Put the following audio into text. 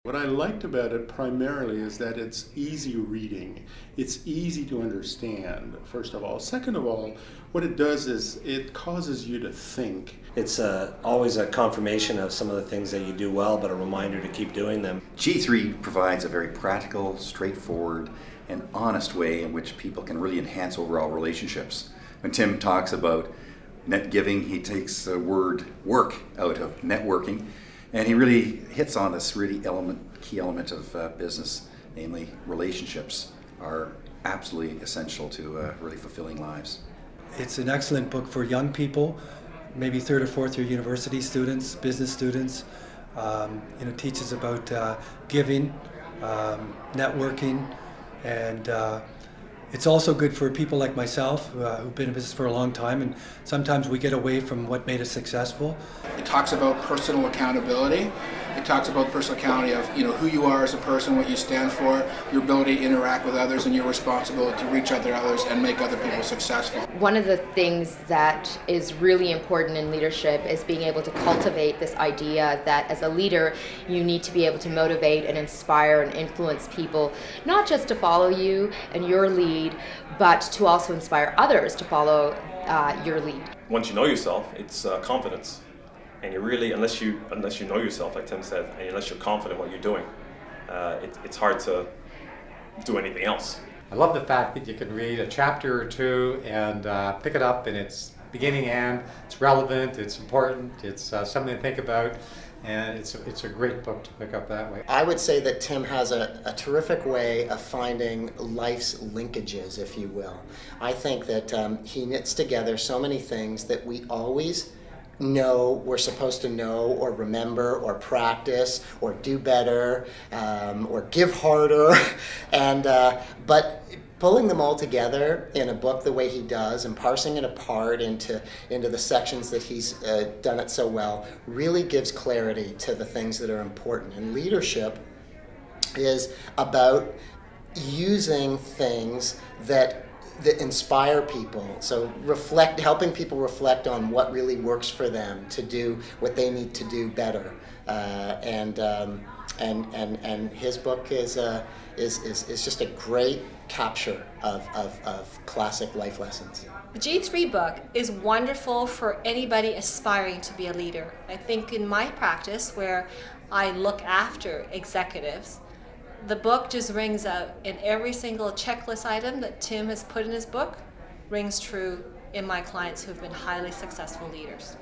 What I liked about it primarily is that it's easy reading. It's easy to understand, first of all. Second of all, what it does is it causes you to think. It's always a confirmation of some of the things that you do well, but a reminder to keep doing them. G3 provides a very practical, straightforward, and honest way in which people can really enhance overall relationships. When Tim talks about net giving, he takes the word work out of networking, and he really hits on this really key element of business, namely relationships are absolutely essential to really fulfilling lives. It's an excellent book for young people, maybe third or fourth year university students, business students. Teaches about giving, networking, and it's also good for people like myself who've been in business for a long time, and sometimes we get away from what made us successful. It talks about personal accountability. It talks about personal accountability of who you are as a person, what you stand for, your ability to interact with others, and your responsibility to reach out to others and make other people successful. One of the things that is really important in leadership is being able to cultivate this idea that as a leader, you need to be able to motivate and inspire and influence people, not just to follow you and your lead, but to also inspire others to follow your lead. Once you know yourself, it's confidence. And you really, unless you know yourself, like Tim said, and unless you're confident in what you're doing, it's hard to do anything else. I love the fact that you can read a chapter or two and pick it up in its beginning and it's relevant, it's important, it's something to think about, and it's a great book to pick up that way. I would say that Tim has a terrific way of finding life's linkages, if you will. I think that he knits together so many things that we always know we're supposed to know or remember or practice or do better or give harder, and but pulling them all together in a book the way he does and parsing it apart into the sections that he's done it so well really gives clarity to the things that are important. And leadership is about using things that inspire people. So helping people reflect on what really works for them to do what they need to do better. And his book is just a great capture of classic life lessons. The G3 book is wonderful for anybody aspiring to be a leader. I think in my practice, where I look after executives, the book just rings out, and every single checklist item that Tim has put in his book rings true in my clients who have been highly successful leaders.